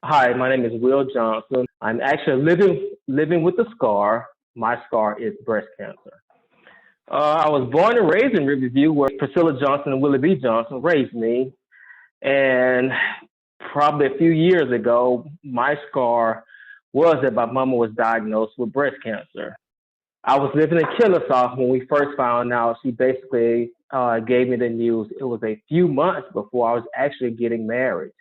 Hi, my name is Will Johnson. I'm actually living with a scar. My scar is breast cancer. I was born and raised in Riverview, where Priscilla Johnson and Willie B. Johnson raised me. And probably a few years ago, my scar was that my mama was diagnosed with breast cancer. I was living in Kennesaw when we first found out. She basically gave me the news. It was a few months before I was actually getting married,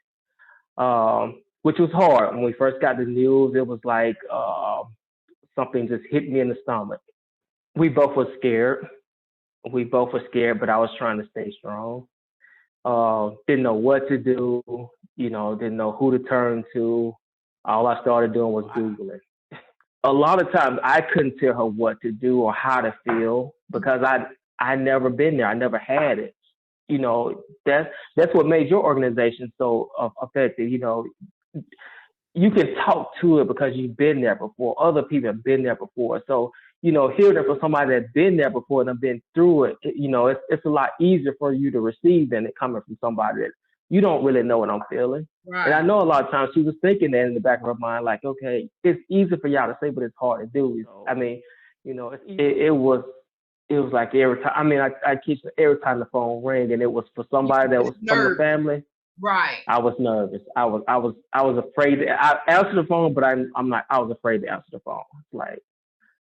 which was hard. When we first got the news, it was like something just hit me in the stomach. We both were scared. We both were scared, but I was trying to stay strong. Didn't know what to do, didn't know who to turn to. All I started doing was Googling. A lot of times I couldn't tell her what to do or how to feel because I never been there. I never had it. That's what made your organization so effective. You can talk to it because you've been there before. Other people have been there before. So, hearing it from somebody that's been there before and have been through it, it's a lot easier for you to receive than it coming from somebody that you don't really know what I'm feeling. And I Right. know a lot of times she was thinking that in the back of her mind, like, okay, it's easy for y'all to say, but it's hard to do. I mean, it was like every time. I mean, I keep every time the phone rang and it was for You somebody that were was just from the nervous. family. Right. I was nervous. I was afraid. I answered the phone, but I'm not. I was afraid to answer the phone. Like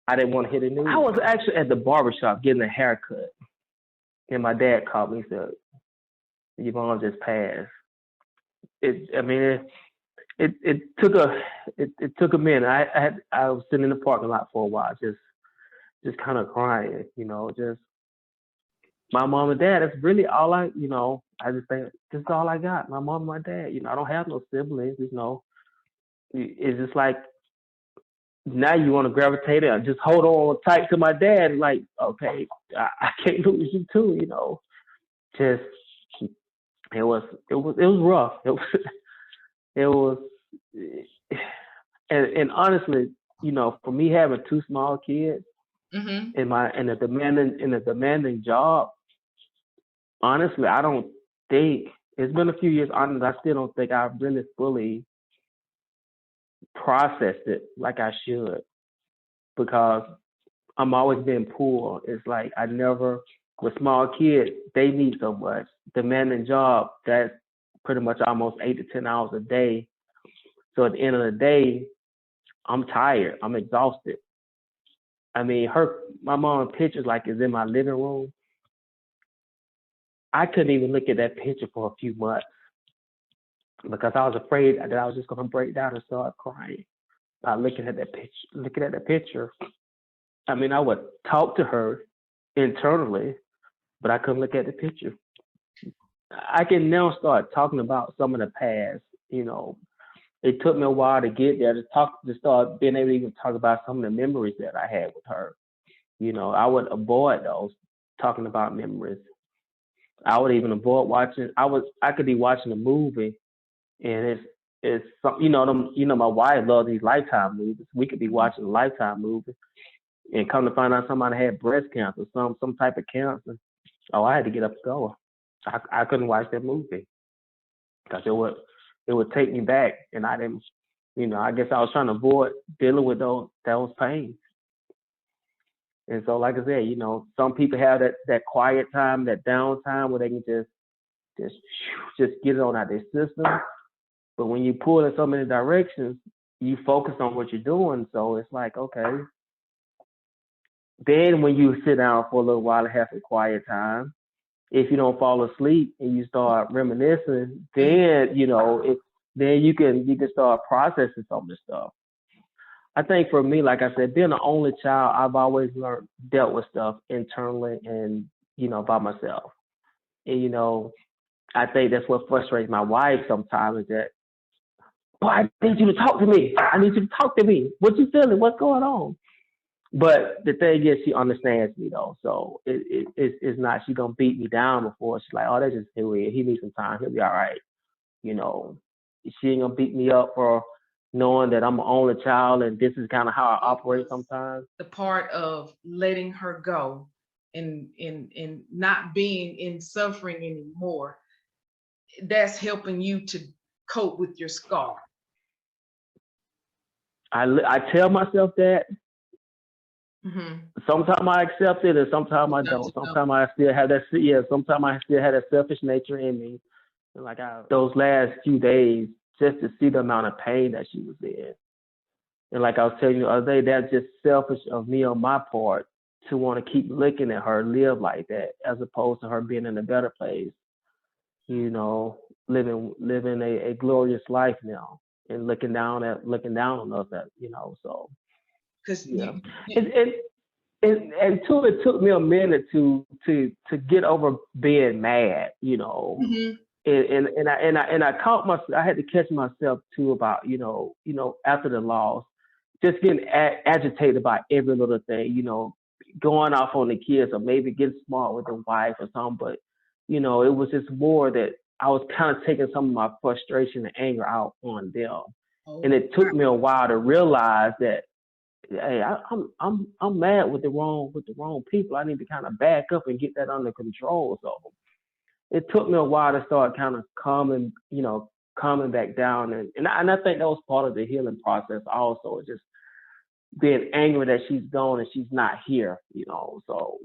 I didn't want to hear the news. I was actually at the barbershop getting a haircut, and my dad called me. He said, "Your mom just passed." I mean, it took it took a minute. I was sitting in the parking lot for a while, just kind of crying. Just my mom and dad. That's really all I. I just think this is all I got. My mom and my dad. I don't have no siblings. It's just like now you want to gravitate and just hold on tight to my dad. Like, okay, I can't lose you too. Just it was rough. It was, and honestly, for me having two small kids Mm-hmm. in a demanding job, honestly, I don't think it's been a few years. Honestly, I still don't think I've really fully processed it like I should because I'm always being poor. It's like I never with small kids, they need so much. Demanding job, that's pretty much almost 8 to 10 hours a day. So at the end of the day, I'm tired. I'm exhausted. I mean, my mom pictures like is in my living room. I couldn't even look at that picture for a few months because I was afraid that I was just gonna break down and start crying by looking at that picture. Looking at that picture. I mean, I would talk to her internally, but I couldn't look at the picture. I can now start talking about some of the past. You know, it took me a while to get there to start being able to even talk about some of the memories that I had with her. I would avoid those talking about memories. I would even avoid watching. I could be watching a movie and it's some my wife loves these Lifetime movies. We could be watching a Lifetime movie and come to find out somebody had breast cancer, some type of cancer. Oh, I had to get up and go. I couldn't watch that movie because it would take me back, and I didn't. I guess I was trying to avoid dealing with those pains. And so, like I said, some people have that quiet time, that downtime where they can just just get it on out their system. But when you pull in so many directions, you focus on what you're doing. So it's like, okay. Then when you sit down for a little while and have some quiet time, if you don't fall asleep and you start reminiscing, then then you can start processing some of the stuff. I think for me, like I said, being an only child, I've always learned dealt with stuff internally and by myself. And I think that's what frustrates my wife sometimes is that, boy, I need you to talk to me. I need you to talk to me. What you feeling? What's going on? But the thing is, she understands me though, so it's not she gonna beat me down before. She's like, oh, that's just who he is. He needs some time. He'll be all right. You know, she ain't gonna beat me up for knowing that I'm an only child and this is kind of how I It operate was sometimes. the part of letting her go and not being in suffering anymore. That's helping you to cope with your scar. I tell myself that. Hmm. Sometimes I accept it, and sometimes I Sometimes don't. you don't. Sometimes I still have that. Yeah, sometimes I still have that selfish nature in me. And like those last few days, just to see the amount of pain that she was in, and like I was telling you the other day, that's just selfish of me on my part to want to keep looking at her live like that, as opposed to her being in a better place. You know, living a glorious life now, and looking down on us. That so Because yeah. you And, can't. and and two, it took me a minute to get over being mad, Hmm. and I caught myself. I had to catch myself too about after the loss, just getting agitated about every little thing, going off on the kids or maybe getting smart with the wife or something. But it was just more that I was kind of taking some of my frustration and anger out on them, and Oh, it took me a while to realize that hey, I'm mad with the wrong people. I need to kind of back up and get that under control. So it took me a while to start kind of calming back down, and I think that was part of the healing process. Also, just being angry that she's gone and she's not here. So